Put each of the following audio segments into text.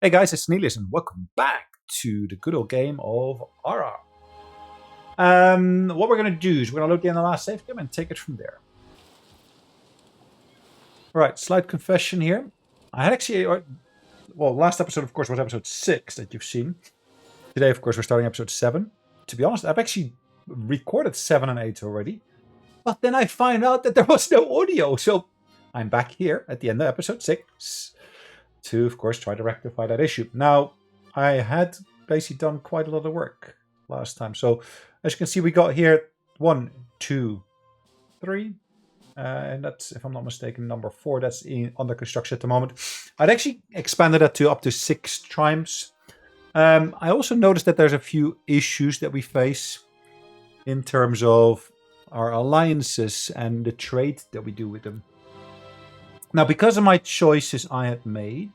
Hey guys, it's Sonelias and welcome back to the good old game of ARA. What we're going to do is we're going to load in the last save game and take it from there. Alright, slight confession here. I had actually, last episode of course was episode 6 that you've seen. Today of course we're starting episode 7. To be honest, I've actually recorded 7 and 8 already. But then I find out that there was no audio, so I'm back here at the end of episode 6. To, of course, try to rectify that issue. Now, I had basically done quite a lot of work last time. So, as you can see, we got here 1, 2, 3. And that's, if I'm not mistaken, number 4. That's under construction at the moment. I'd actually expanded that to up to 6 triumphs. I also noticed that there's a few issues that we face in terms of our alliances and the trade that we do with them. Now, because of my choices I had made,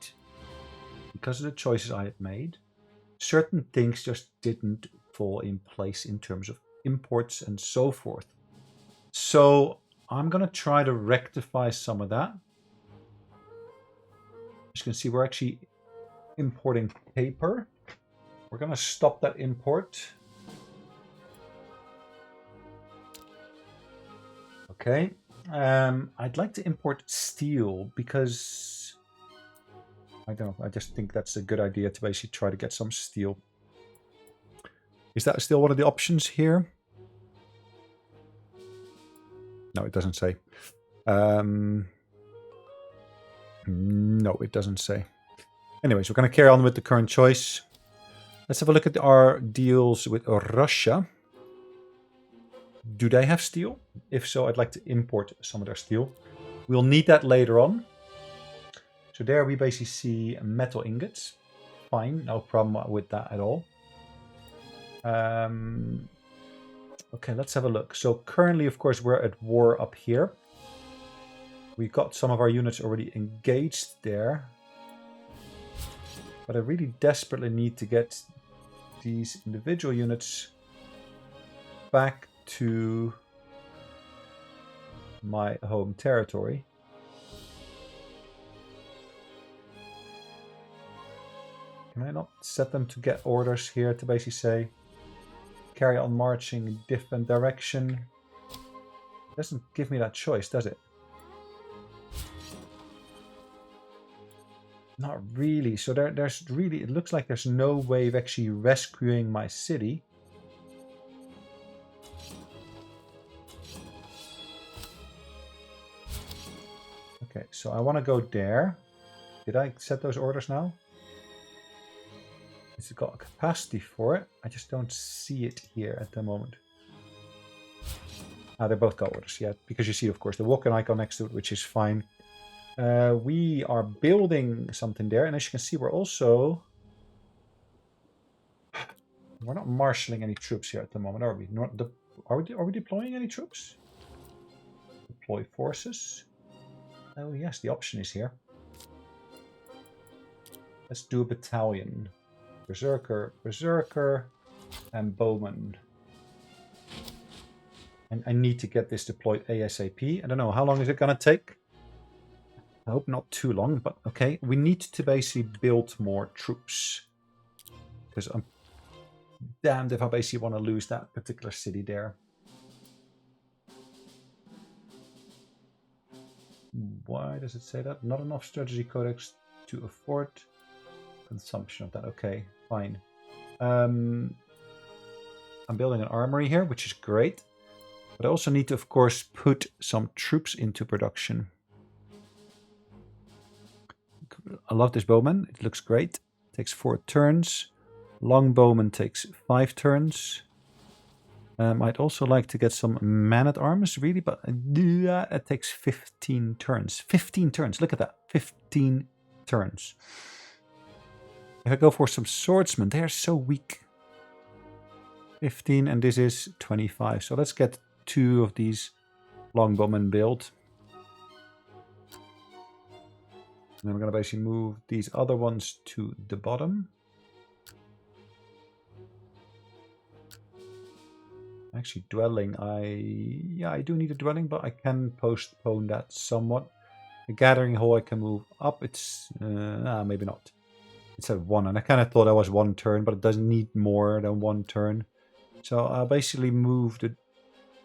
certain things just didn't fall in place in terms of imports and so forth. So I'm going to try to rectify some of that. As you can see, we're actually importing paper. We're going to stop that import. Okay. I'd like to import steel because I don't know. I just think that's a good idea to basically try to get some steel. Is that still one of the options here? No, it doesn't say. No, it doesn't say. Anyways, we're going to carry on with the current choice. Let's have a look at our deals with Russia. Do they have steel? If so, I'd like to import some of their steel. We'll need that later on. So there we basically see metal ingots. Fine, no problem with that at all. Okay, let's have a look. So currently, of course, we're at war up here. We got some of our units already engaged there. But I really desperately need to get these individual units back to my home territory. Can I not set them to get orders here to basically say carry on marching in different direction? It doesn't give me that choice, does it? Not really. So there's really, it looks like there's no way of actually rescuing my city. Okay, so I want to go there. Did I set those orders now? It's got a capacity for it. I just don't see it here at the moment. Ah, they both got orders, yeah. Because you see, of course, the walk-in icon next to it, which is fine. We are building something there. And as you can see, we're also... We're not marshalling any troops here at the moment, are we? Are we deploying any troops? Deploy forces. Oh yes, the option is here. Let's do a battalion. Berserker, Berserker, and Bowman. And I need to get this deployed ASAP. I don't know, how long is it going to take? I hope not too long, but okay. We need to basically build more troops. Because I'm damned if I basically want to lose that particular city there. Why does it say that? Not enough strategy codex to afford consumption of that. Okay, fine. I'm building an armory here, which is great. But I also need to, of course, put some troops into production. I love this bowman. It looks great. It takes 4 turns. Longbowman takes 5 turns. I'd also like to get some man-at-arms, really, but it takes 15 turns. 15 turns, look at that. 15 turns. If I go for some swordsmen, they are so weak. 15, and this is 25. So let's get 2 of these longbowmen built. And then we're going to basically move these other ones to the bottom. Actually, dwelling, I do need a dwelling, but I can postpone that somewhat. The gathering hall I can move up. It's maybe not. It's at 1, and I kind of thought that was 1 turn, but it doesn't need more than 1 turn. So I'll basically move the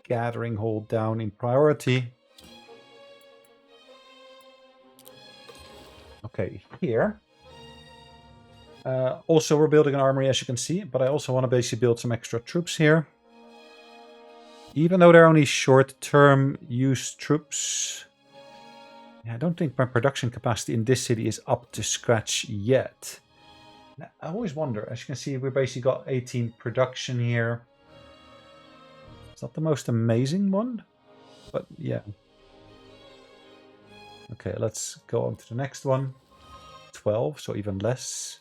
gathering hold down in priority. Okay, here. Also, we're building an armory, as you can see, but I also want to basically build some extra troops here. Even though they're only short-term use troops, I don't think my production capacity in this city is up to scratch yet. Now, I always wonder, as you can see, we've basically got 18 production here. It's not the most amazing one, but yeah. Okay, let's go on to the next one. 12, so even less.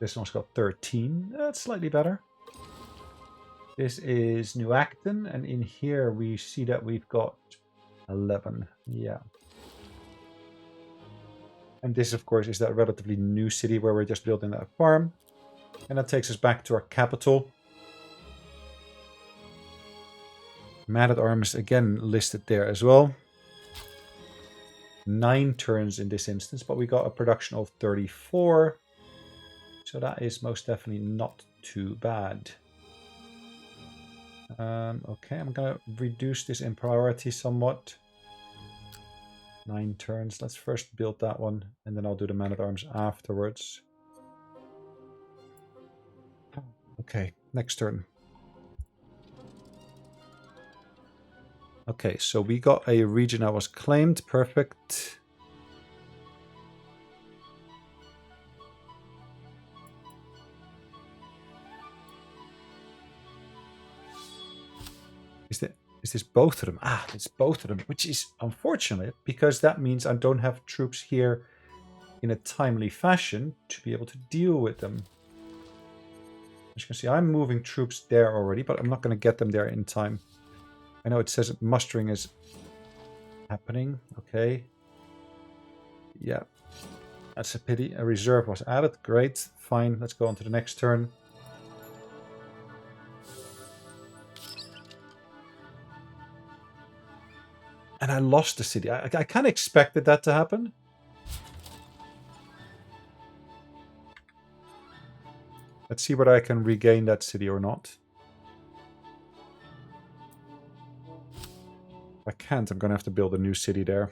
This one's got 13. That's slightly better. This is New Acton, and in here we see that we've got 11. Yeah. And this, of course, is that relatively new city where we're just building that farm. And that takes us back to our capital. Man-at-Arms again listed there as well. 9 turns in this instance, but we got a production of 34. So that is most definitely not too bad. Okay, I'm going to reduce this in priority somewhat. 9 turns. Let's first build that one, and then I'll do the Man-at-Arms afterwards. Okay, next turn. Okay, so we got a region that was claimed. Perfect. Is this both of them? Ah, it's both of them, which is unfortunate because that means I don't have troops here in a timely fashion to be able to deal with them. As you can see, I'm moving troops there already, but I'm not going to get them there in time. I know it says mustering is happening. Okay. Yeah. That's a pity. A reserve was added. Great. Fine. Let's go on to the next turn. And I lost the city. I kind of expected that to happen. Let's see whether I can regain that city or not. If I can't, I'm going to have to build a new city there.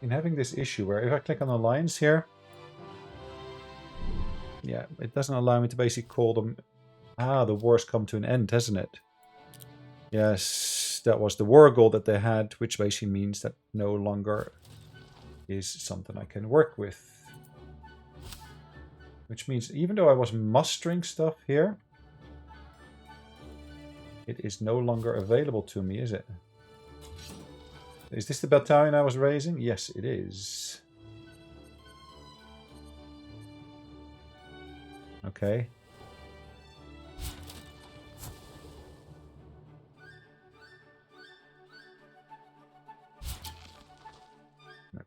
In having this issue where if I click on Alliance here, yeah, it doesn't allow me to basically call them. Ah, the war's come to an end, hasn't it? Yes, that was the war goal that they had, which basically means that no longer is something I can work with. Which means even though I was mustering stuff here, it is no longer available to me, is it? Is this the battalion I was raising? Yes, it is. Okay.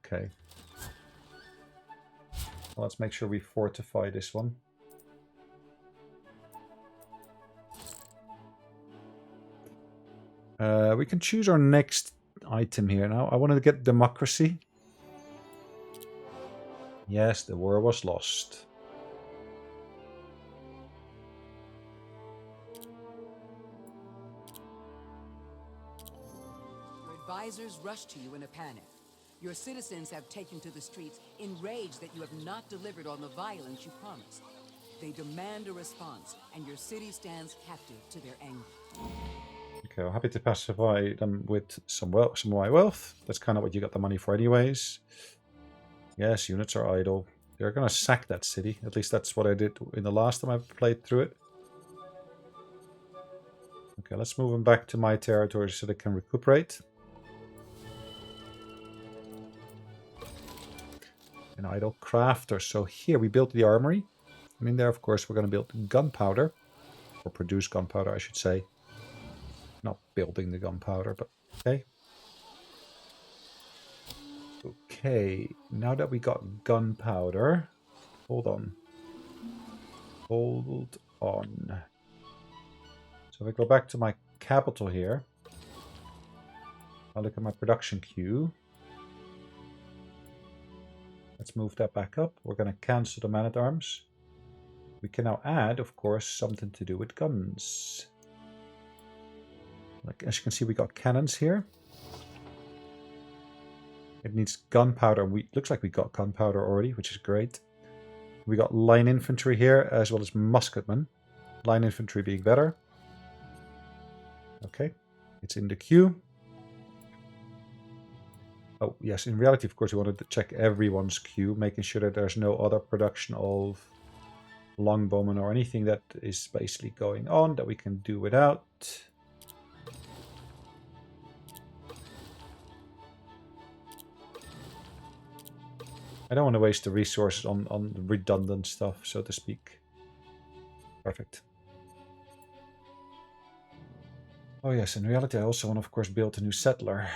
Okay. Well, let's make sure we fortify this one. We can choose our next item here. Now, I wanted to get democracy. Yes, the war was lost. Your advisors rush to you in a panic. Your citizens have taken to the streets, enraged that you have not delivered on the violence you promised. They demand a response, and your city stands captive to their anger. Okay, I'm happy to pacify them with some of my wealth. That's kind of what you got the money for anyways. Yes, units are idle. They're going to sack that city. At least that's what I did in the last time I played through it. Okay, let's move them back to my territory so they can recuperate. An idle crafter. So here we built the armory. And in there, of course, we're going to build gunpowder. Or produce gunpowder, I should say. Not building the gunpowder, but okay. Okay, now that we got gunpowder, hold on. Hold on. So if I go back to my capital here, I'll look at my production queue. Let's move that back up. We're going to cancel the man-at-arms. We can now add, of course, something to do with guns. Like, as you can see, we got cannons here. It needs gunpowder. Looks like we got gunpowder already, which is great. We got line infantry here, as well as musketmen. Line infantry being better. Okay, it's in the queue. Oh, yes, in reality, of course, we wanted to check everyone's queue, making sure that there's no other production of longbowmen or anything that is basically going on that we can do without. I don't want to waste the resources on redundant stuff, so to speak. Perfect. Oh yes, in reality I also want to, of course, build a new settler.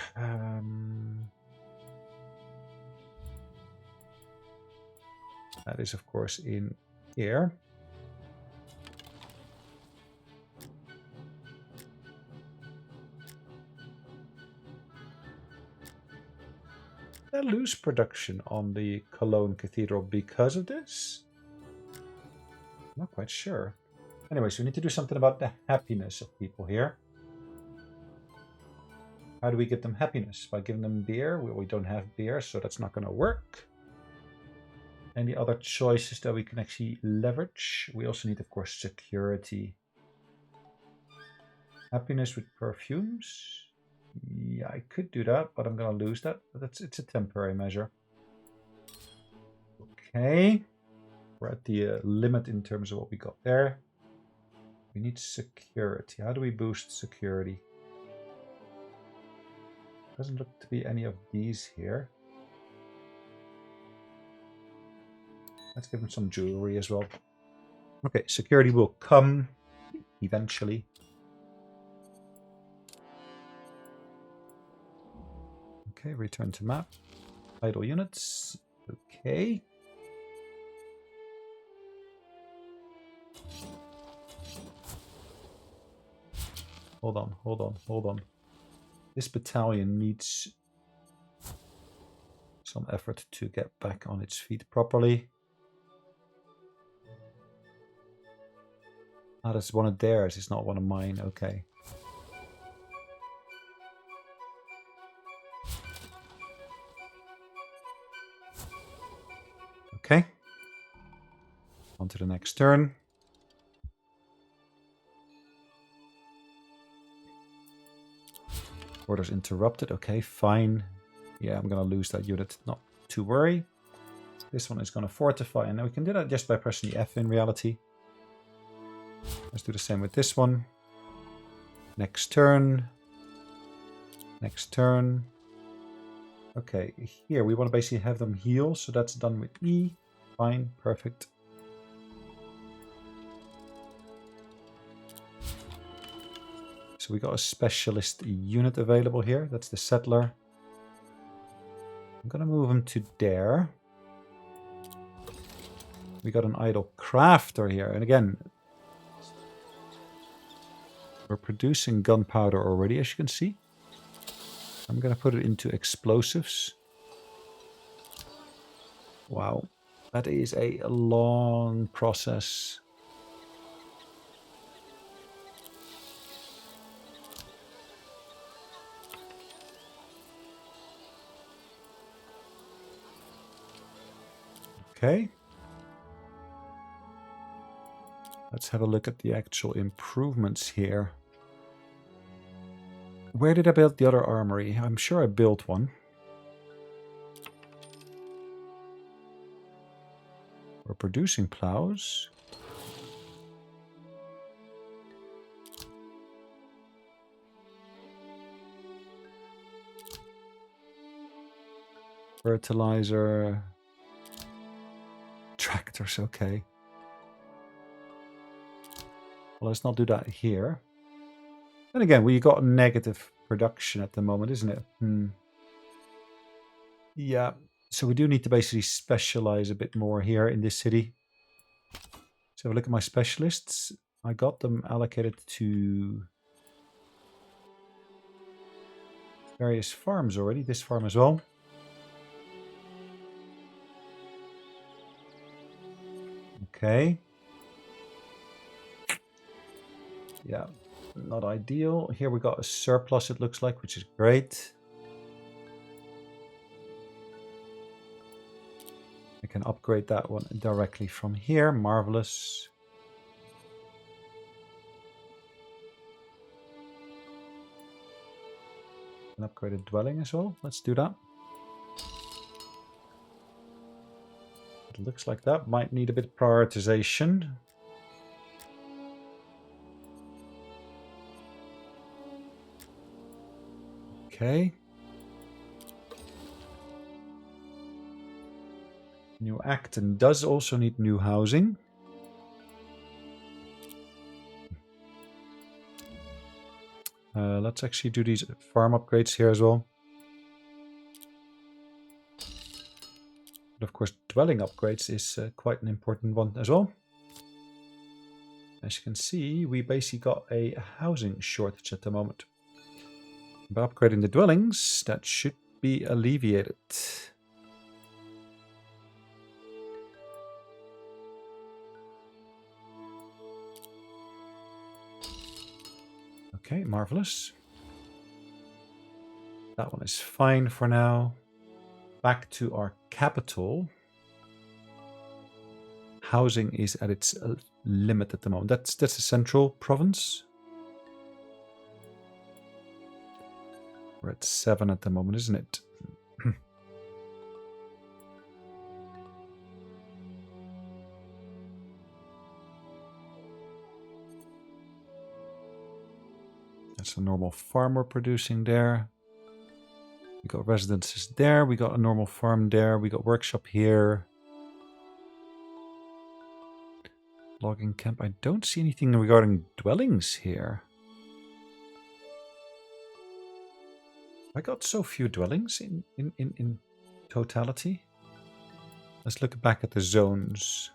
That is, of course, in here. Did I lose production on the Cologne Cathedral because of this? I'm not quite sure. Anyways, we need to do something about the happiness of people here. How do we give them happiness? By giving them beer? Well, we don't have beer, so that's not going to work. Any other choices that we can actually leverage? We also need, of course, security. Happiness with perfumes? Yeah, I could do that, but I'm going to lose that. But it's a temporary measure. Okay. We're at the limit in terms of what we got there. We need security. How do we boost security? Doesn't look to be any of these here. Let's give them some jewelry as well. Okay, security will come eventually. Okay, return to map. Idle units. Okay. Hold on. This battalion needs some effort to get back on its feet properly. Ah, that's one of theirs, it's not one of mine. Okay. Okay. On to the next turn. Orders interrupted. Okay, fine. Yeah, I'm going to lose that unit. Not to worry. This one is going to fortify. And we can do that just by pressing the F in reality. Let's do the same with this one. Next turn. Next turn. Okay, here we want to basically have them heal. So that's done with E. Fine, perfect. So we got a specialist unit available here. That's the settler. I'm going to move him to there. We got an idle crafter here. And again, we're producing gunpowder already, as you can see. I'm going to put it into explosives. Wow. That is a long process. Okay. Let's have a look at the actual improvements here. Where did I build the other armory? I'm sure I built one. We're producing plows. Fertilizer. Tractors, okay. Well, let's not do that here. And again, we got negative production at the moment, isn't it? Yeah. So we do need to basically specialize a bit more here in this city. So look at my specialists. I got them allocated to various farms already. This farm as well. Okay. Yeah, not ideal. Here we got a surplus, it looks like, which is great. I can upgrade that one directly from here. Marvelous. An upgraded dwelling as well. Let's do that. It looks like that might need a bit of prioritization. Okay. New Acton does also need new housing. Let's actually do these farm upgrades here as well. But of course, dwelling upgrades is quite an important one as well. As you can see, we basically got a housing shortage at the moment. By upgrading the dwellings, that should be alleviated. Okay, marvelous. That one is fine for now. Back to our capital. Housing is at its limit at the moment. That's the central province. We're at 7 at the moment, isn't it? That's a normal farm we're producing there. We got residences there. We got a normal farm there. We got workshop here. Logging camp. I don't see anything regarding dwellings here. I got so few dwellings in totality. Let's look back at the zones.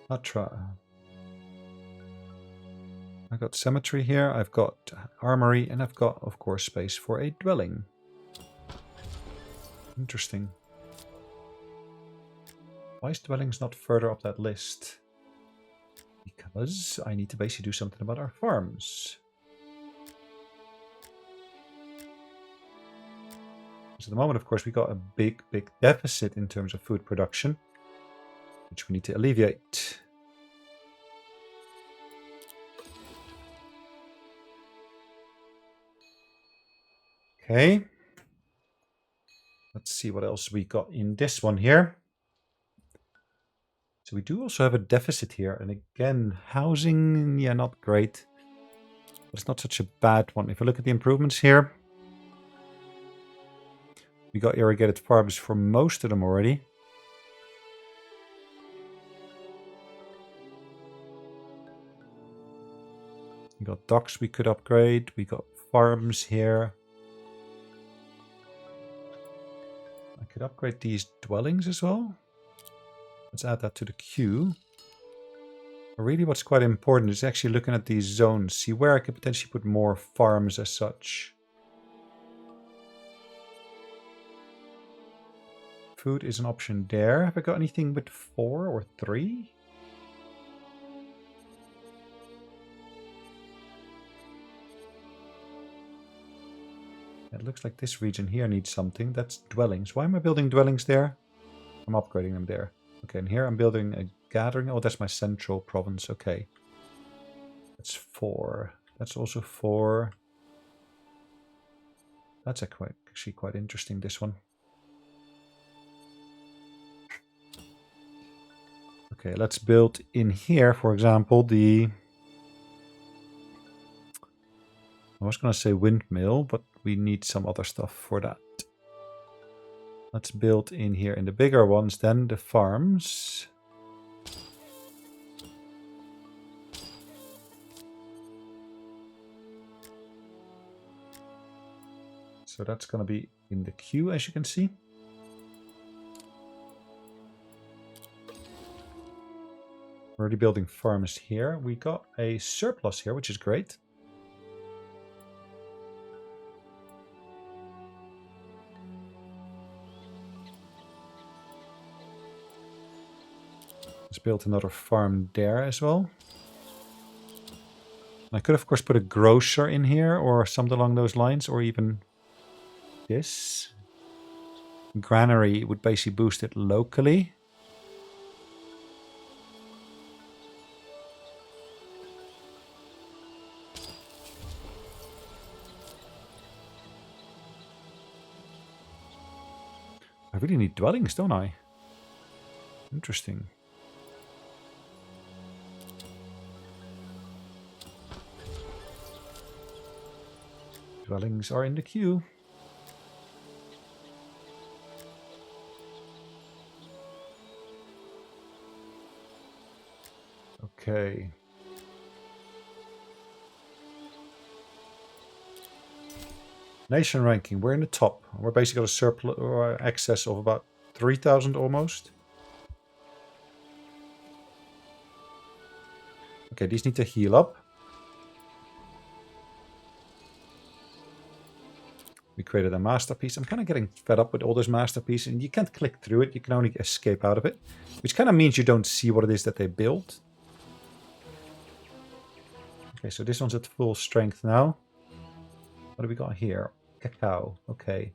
Atra. I've got cemetery here, I've got armory, and I've got, of course, space for a dwelling. Interesting. Why is dwellings not further up that list? Because I need to basically do something about our farms. So at the moment, of course, we got a big deficit in terms of food production, which we need to alleviate. Okay. Let's see what else we got in this one here. So we do also have a deficit here. And again, housing, yeah, not great. But it's not such a bad one. If I look at the improvements here, we got irrigated farms for most of them already. We got docks we could upgrade. We got farms here. I could upgrade these dwellings as well. Let's add that to the queue. But really what's quite important is actually looking at these zones. See where I could potentially put more farms as such. Food is an option there. Have I got anything with 4 or 3? It looks like this region here needs something. That's dwellings. Why am I building dwellings there? I'm upgrading them there. Okay, and here I'm building a gathering. Oh, that's my central province. Okay. That's 4. That's also 4. That's actually quite interesting, this one. Okay, let's build in here, for example, the... I was going to say windmill, but we need some other stuff for that. Let's build in here in the bigger ones then, the farms. So that's going to be in the queue, as you can see. We're already building farms here. We got a surplus here, which is great. Let's build another farm there as well. I could, of course, put a grocer in here or something along those lines, or even this. Granary would basically boost it locally. I really need dwellings, don't I? Interesting. Dwellings are in the queue. Okay. Nation ranking, we're in the top. We're basically got a surplus or excess of about 3,000 almost. Okay, these need to heal up. We created a masterpiece. I'm kind of getting fed up with all this masterpiece, and you can't click through it. You can only escape out of it, which kind of means you don't see what it is that they built. Okay, so this one's at full strength now. What do we got here? Cacao. Okay.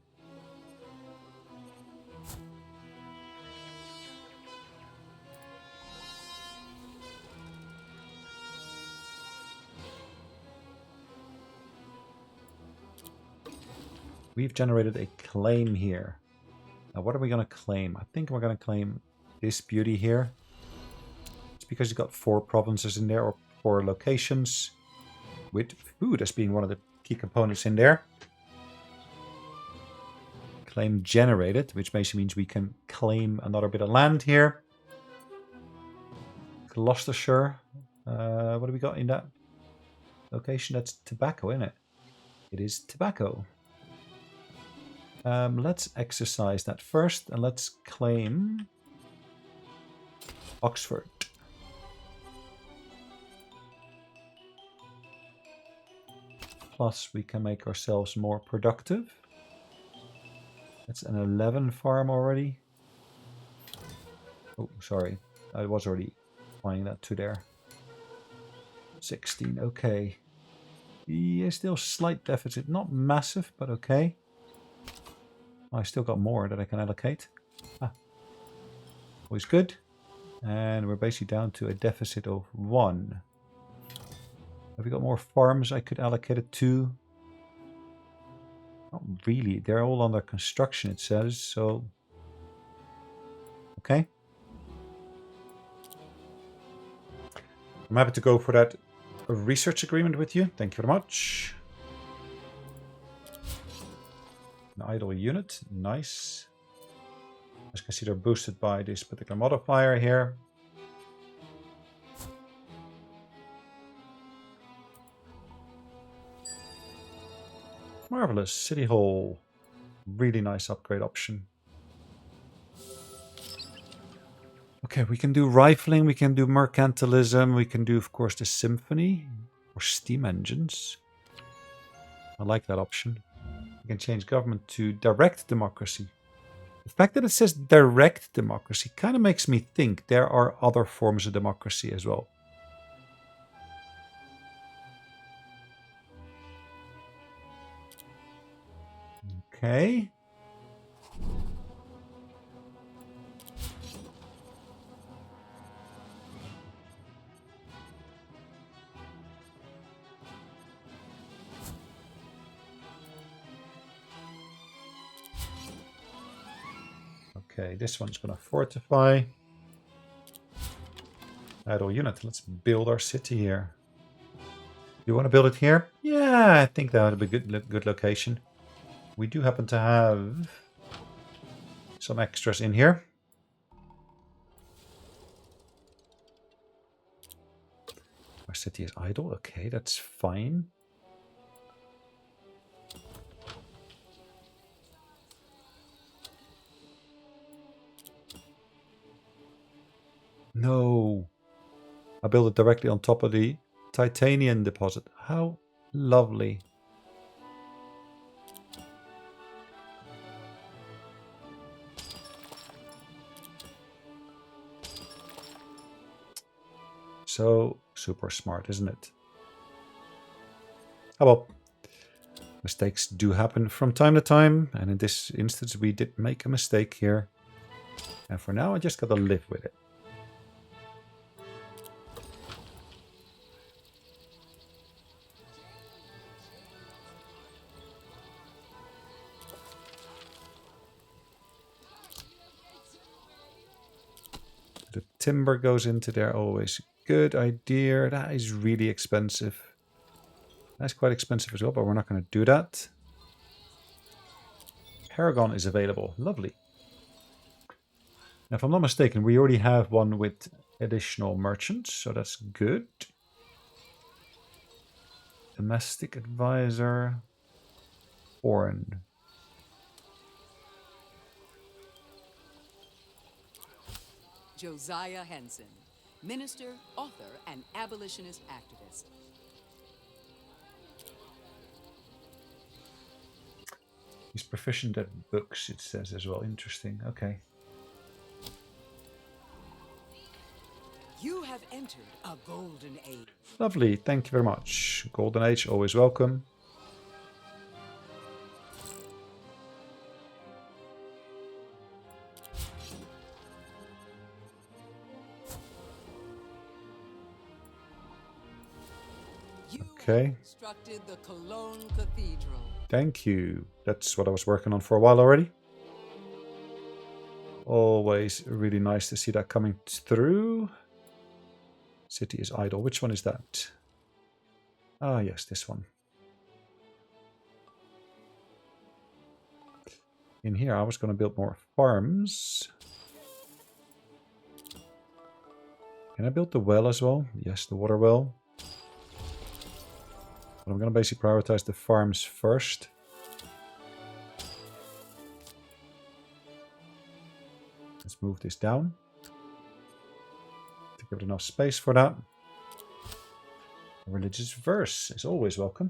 We've generated a claim here. Now, what are we going to claim? I think we're going to claim this beauty here. It's because you've got 4 provinces in there, or 4 locations, with food as being one of the key components in there. Claim generated, which basically means we can claim another bit of land here. Gloucestershire. What do we got in that location? That's tobacco, isn't it? It is tobacco. Let's exercise that first, and let's claim Oxford. Plus, we can make ourselves more productive. That's an 11 farm already. Oh, sorry. I was already finding that to there. 16, okay. Yeah, still slight deficit. Not massive, but okay. I still got more that I can allocate. Always good. And we're basically down to a deficit of 1. Have we got more farms I could allocate it to? Not really. They're all under construction, it says. So, okay. I'm happy to go for that research agreement with you. Thank you very much. An idle unit. Nice. As you can see, they're boosted by this particular modifier here. Marvelous. City Hall. Really nice upgrade option. Okay, we can do rifling, we can do mercantilism, we can do, of course, the symphony or steam engines. I like that option. We can change government to direct democracy. The fact that it says direct democracy kind of makes me think there are other forms of democracy as well. Okay. Okay, this one's going to fortify. Idle unit. Let's build our city here. You want to build it here? Yeah, I think that would be a good location. We do happen to have some extras in here. Our city is idle. Okay, that's fine. No. I built it directly on top of the titanium deposit. How lovely. So super smart, isn't it? Oh well. Mistakes do happen from time to time, and in this instance we did make a mistake here. And for now I just gotta live with it. The timber goes into there, always good idea. That is really expensive. That's quite expensive as well, but we're not going to do that. Paragon is available. Lovely. Now, if I'm not mistaken, we already have one with additional merchants, so that's good. Domestic advisor. Foreign. Josiah Henson, minister, author, and abolitionist activist. He's proficient at books, it says as well. Interesting. Okay. You have entered a golden age. Lovely. Thank you very much. Golden Age, always welcome. Okay. Constructed the Cologne Cathedral. Thank you. That's what I was working on for a while already. Always really nice to see that coming through. City is idle. Which one is that? Ah, yes, this one. In here, I was going to build more farms. Can I build the well as well? Yes, the water well. But I'm going to basically prioritize the farms first. Let's move this down. To give it enough space for that. A religious verse is always welcome.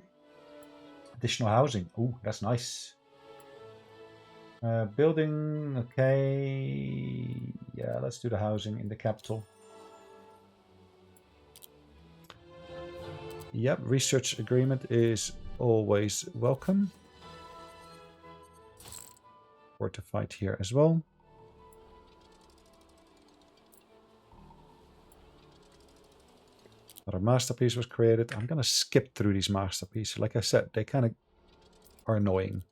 Additional housing. Ooh, that's nice. Building, okay. Yeah, let's do the housing in the capital. Yep, research agreement is always welcome. Fortified here as well. Another masterpiece was created. I'm going to skip through these masterpieces. Like I said, they kind of are annoying.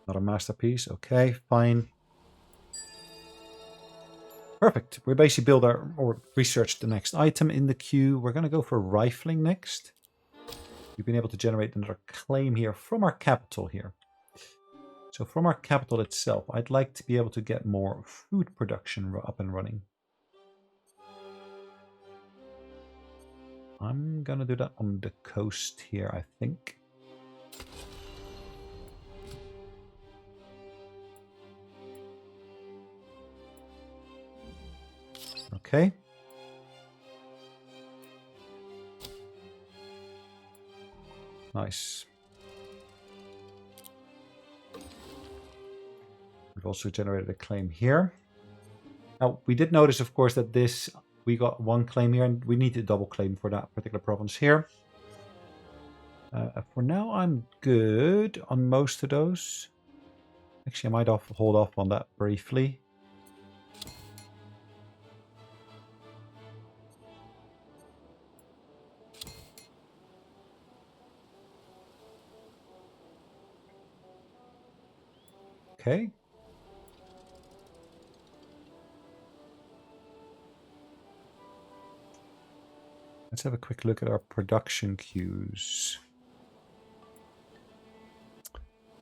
Another masterpiece. Okay, fine. Perfect. We basically build or research the next item in the queue. We're going to go for rifling next. We've been able to generate another claim here from our capital here. So from our capital itself, I'd like to be able to get more food production up and running. I'm going to do that on the coast here, I think. Okay. Nice. We've also generated a claim here. Now, we did notice, of course, that we got one claim here, and we need to double claim for that particular province here. For now, I'm good on most of those. Actually, I might hold off on that briefly. Okay. Let's have a quick look at our production queues.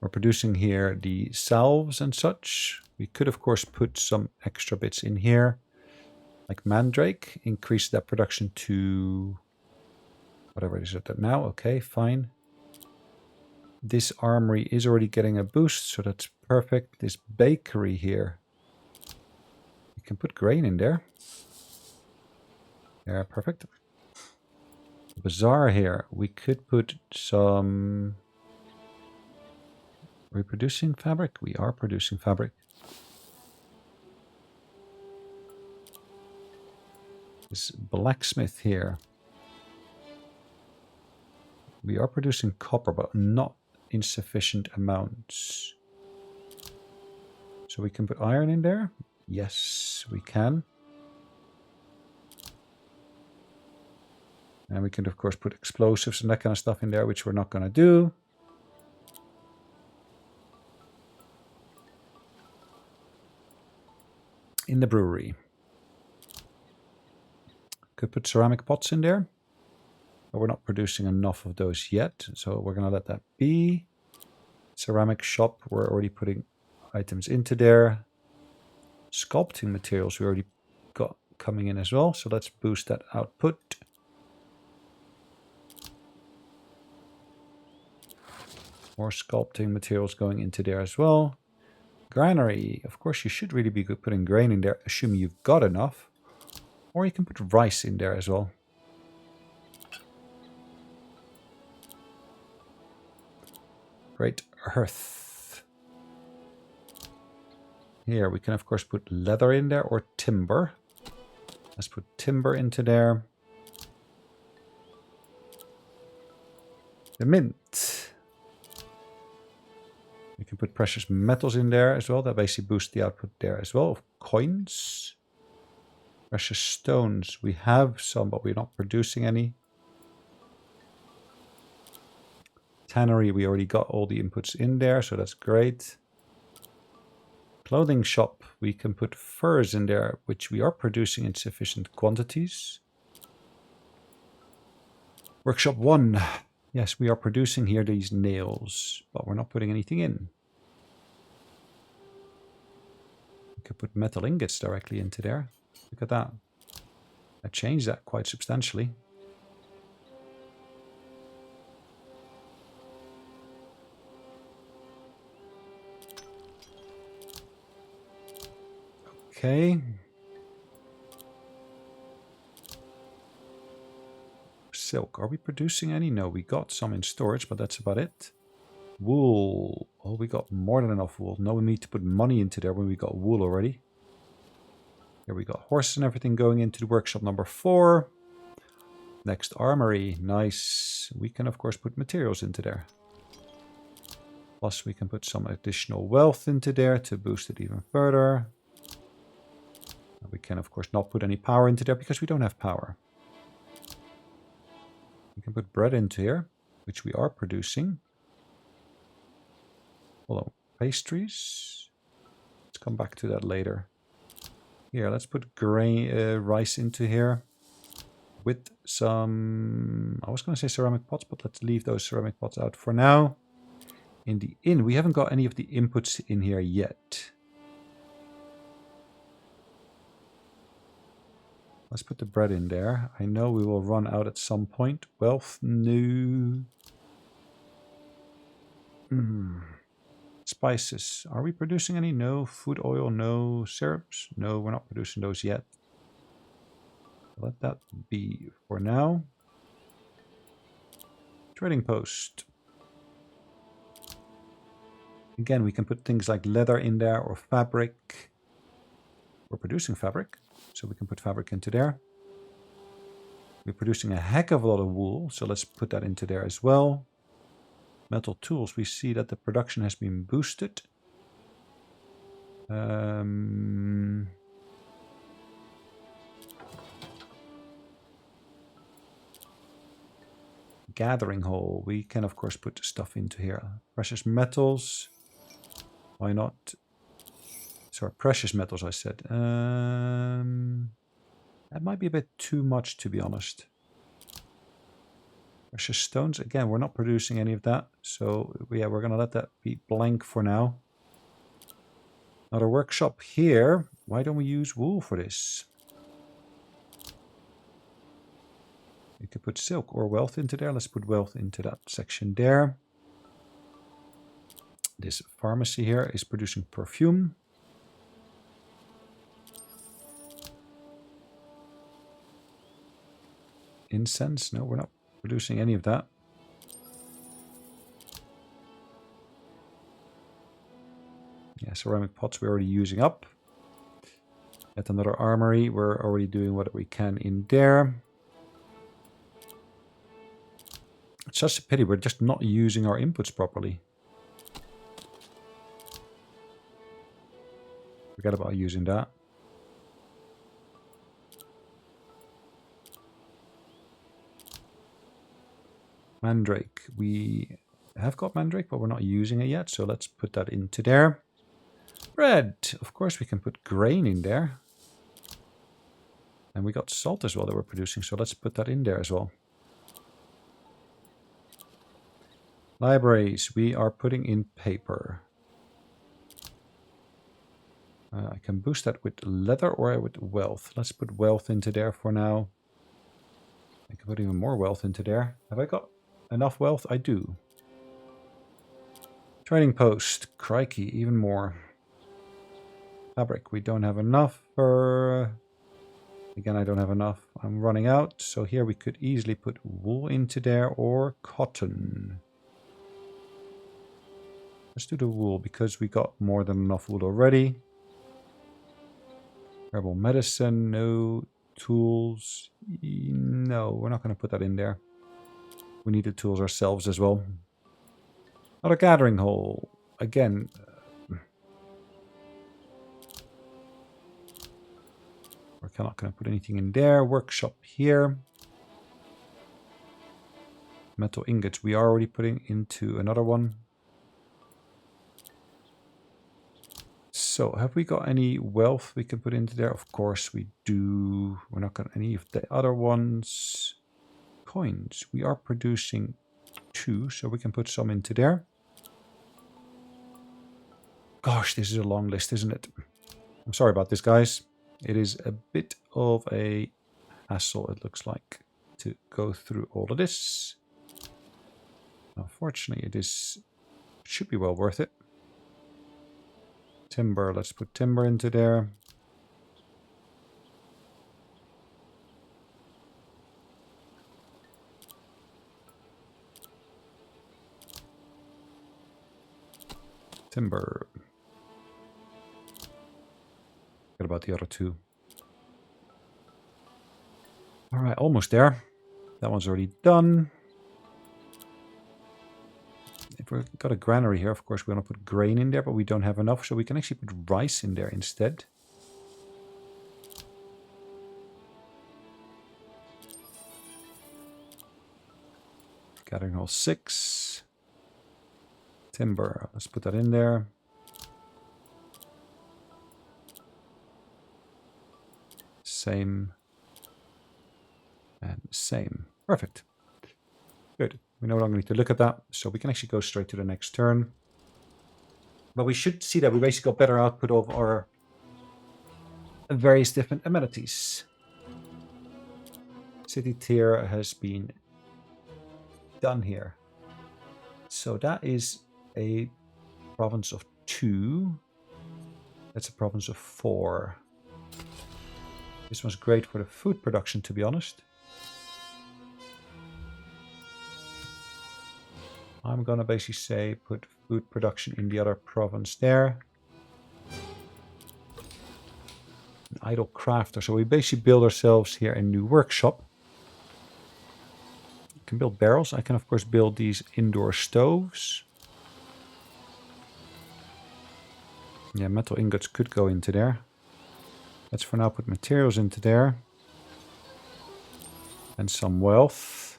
We're producing here the salves and such. We could, of course, put some extra bits in here. Like Mandrake, increase that production to whatever it is at now. Okay, fine. This armory is already getting a boost, so that's perfect. This bakery here, you can put grain in there. Yeah, perfect. Bazaar here, we could put some... Are we producing fabric? We are producing fabric. This blacksmith here. We are producing copper, but not in sufficient amounts. So we can put iron in there? Yes, we can. And we can, of course, put explosives and that kind of stuff in there, which we're not going to do. In the brewery. Could put ceramic pots in there. But we're not producing enough of those yet. So we're going to let that be. Ceramic shop, we're already putting items into there. Sculpting materials we already got coming in as well. So let's boost that output. More sculpting materials going into there as well. Granary, of course you should really be good putting grain in there, assuming you've got enough. Or you can put rice in there as well. Great earth. Here we can of course put leather in there or timber. Let's put timber into there. The mint. You can put precious metals in there as well. That basically boosts the output there as well of coins. Precious stones. We have some, but we're not producing any. Tannery, we already got all the inputs in there, so that's great. Clothing shop, we can put furs in there, which we are producing in sufficient quantities. Workshop 1. Yes, we are producing here these nails, but we're not putting anything in. We could put metal ingots directly into there. Look at that. I changed that quite substantially. Okay. Silk. Are we producing any? No, we got some in storage, but that's about it. Wool. Oh, we got more than enough wool. No need to put money into there when we got wool already. Here we got horses and everything going into the workshop number 4. Next, armory. Nice. We can, of course, put materials into there. Plus, we can put some additional wealth into there to boost it even further. We can, of course, not put any power into there because we don't have power. We can put bread into here, which we are producing. Hold on. Pastries. Let's come back to that later. Here, let's put grain, rice into here. With some... I was going to say ceramic pots, but let's leave those ceramic pots out for now. In the inn, we haven't got any of the inputs in here yet. Let's put the bread in there. I know we will run out at some point. Wealth, no. Spices. Are we producing any? No. Food oil, no. Syrups? No, we're not producing those yet. Let that be for now. Trading post. Again, we can put things like leather in there or fabric. We're producing fabric, so we can put fabric into there. We're producing a heck of a lot of wool, so let's put that into there as well. Metal tools, we see that the production has been boosted. Gathering hole, we can of course put stuff into here. Precious metals, why not? Sorry, precious metals I said. That might be a bit too much, to be honest. Precious stones, again, we're not producing any of that. So yeah, we're going to let that be blank for now. Another workshop here. Why don't we use wool for this? We could put silk or wealth into there. Let's put wealth into that section there. This pharmacy here is producing perfume. Incense? No, we're not producing any of that. Yeah, ceramic pots we're already using up. At another armory, we're already doing what we can in there. It's just a pity we're just not using our inputs properly. Forget about using that. Mandrake. We have got Mandrake, but we're not using it yet, so let's put that into there. Bread. Of course, we can put grain in there. And we got salt as well that we're producing, so let's put that in there as well. Libraries. We are putting in paper. I can boost that with leather or with wealth. Let's put wealth into there for now. I can put even more wealth into there. Have I got enough wealth? I do. Trading post. Crikey, even more. Fabric. We don't have enough. Again, I don't have enough. I'm running out. So here we could easily put wool into there or cotton. Let's do the wool because we got more than enough wool already. Herbal medicine, no. Tools, no, we're not going to put that in there. We need the tools ourselves as well. Not a gathering hole. Again, we're not going to put anything in there. Workshop here. Metal ingots, we are already putting into another one. So, have we got any wealth we can put into there? Of course we do. We're not going to any of the other ones. Coins. We are producing 2, so we can put some into there. Gosh, this is a long list, isn't it? I'm sorry about this, guys. It is a bit of a hassle, it looks like, to go through all of this. Unfortunately, it should be well worth it. Timber, let's put timber into there. Timber. What about the other 2? Alright, almost there. That one's already done. If we've got a granary here, of course, we're going to put grain in there, but we don't have enough, so we can actually put rice in there instead. Gathering hole 6. Timber, let's put that in there. Same. And same. Perfect. Good. We no longer need to look at that, so we can actually go straight to the next turn. But we should see that we basically got better output of our various different amenities. City tier has been done here. So that is a province of 2. That's a province of 4. This one's great for the food production, to be honest. I'm gonna basically say put food production in the other province there. An idle crafter. So we basically build ourselves here a new workshop. We can build barrels. I can of course build these indoor stoves. Yeah, metal ingots could go into there. Let's for now put materials into there. And some wealth.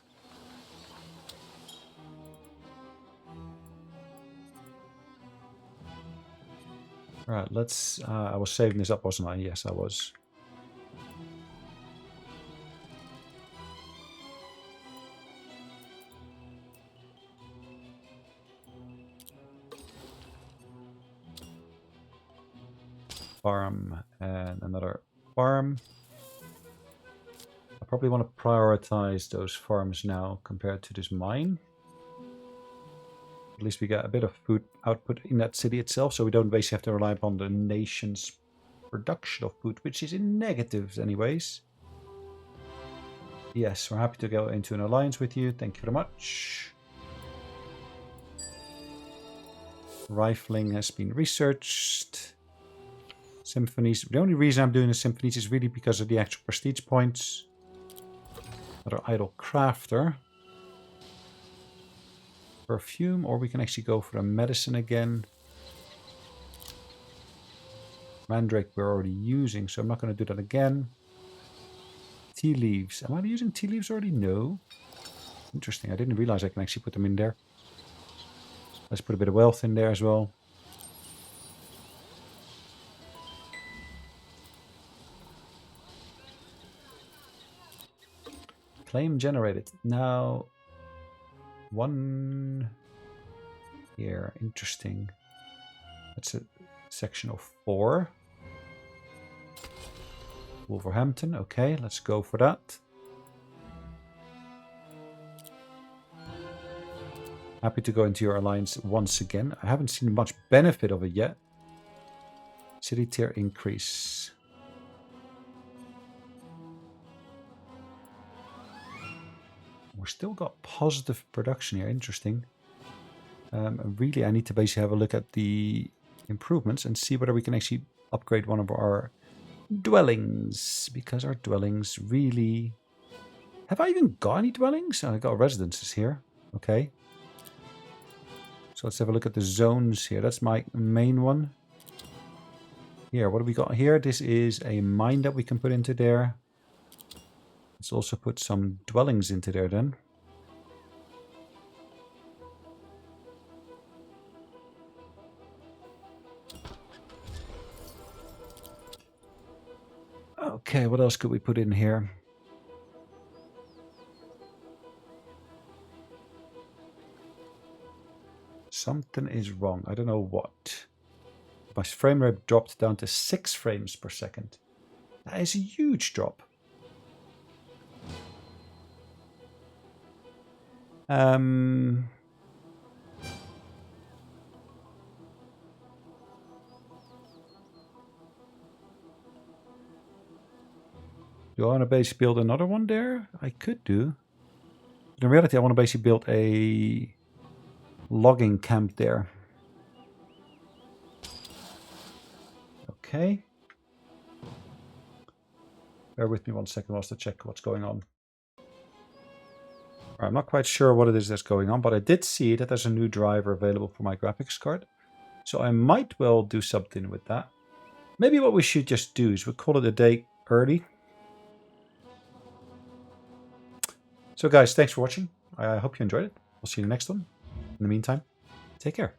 Alright, let's... I was saving this up, wasn't I? Yes, I was. Farm and another farm. I probably want to prioritize those farms now compared to this mine. At least we get a bit of food output in that city itself, so we don't basically have to rely upon the nation's production of food, which is in negatives anyways. Yes, we're happy to go into an alliance with you. Thank you very much. Rifling has been researched. Symphonies. The only reason I'm doing the symphonies is really because of the actual prestige points. Another idle crafter. Perfume, or we can actually go for a medicine again. Mandrake we're already using, so I'm not going to do that again. Tea leaves. Am I using tea leaves already? No. Interesting. I didn't realize I can actually put them in there. Let's put a bit of wealth in there as well. Claim generated. Now, one here. Interesting. That's a section of 4. Wolverhampton. Okay, let's go for that. Happy to go into your alliance once again. I haven't seen much benefit of it yet. City tier increase. We're still got positive production here. Interesting. Really, I need to basically have a look at the improvements and see whether we can actually upgrade one of our dwellings. Because our dwellings really... Have I even got any dwellings? I got residences here. Okay. So let's have a look at the zones here. That's my main one. Here, what do we got here? This is a mine that we can put into there. Let's also put some dwellings into there then. Okay, what else could we put in here? Something is wrong. I don't know what. My frame rate dropped down to 6 frames per second. That is a huge drop. Do I want to basically build another one there? I could do. But in reality, I want to basically build a logging camp there. Okay. Bear with me 1 second whilst I check what's going on. I'm not quite sure what it is that's going on, but I did see that there's a new driver available for my graphics card. So I might well do something with that. Maybe what we should just do is we'll call it a day early. So guys, thanks for watching. I hope you enjoyed it. We'll see you in the next one. In the meantime, take care.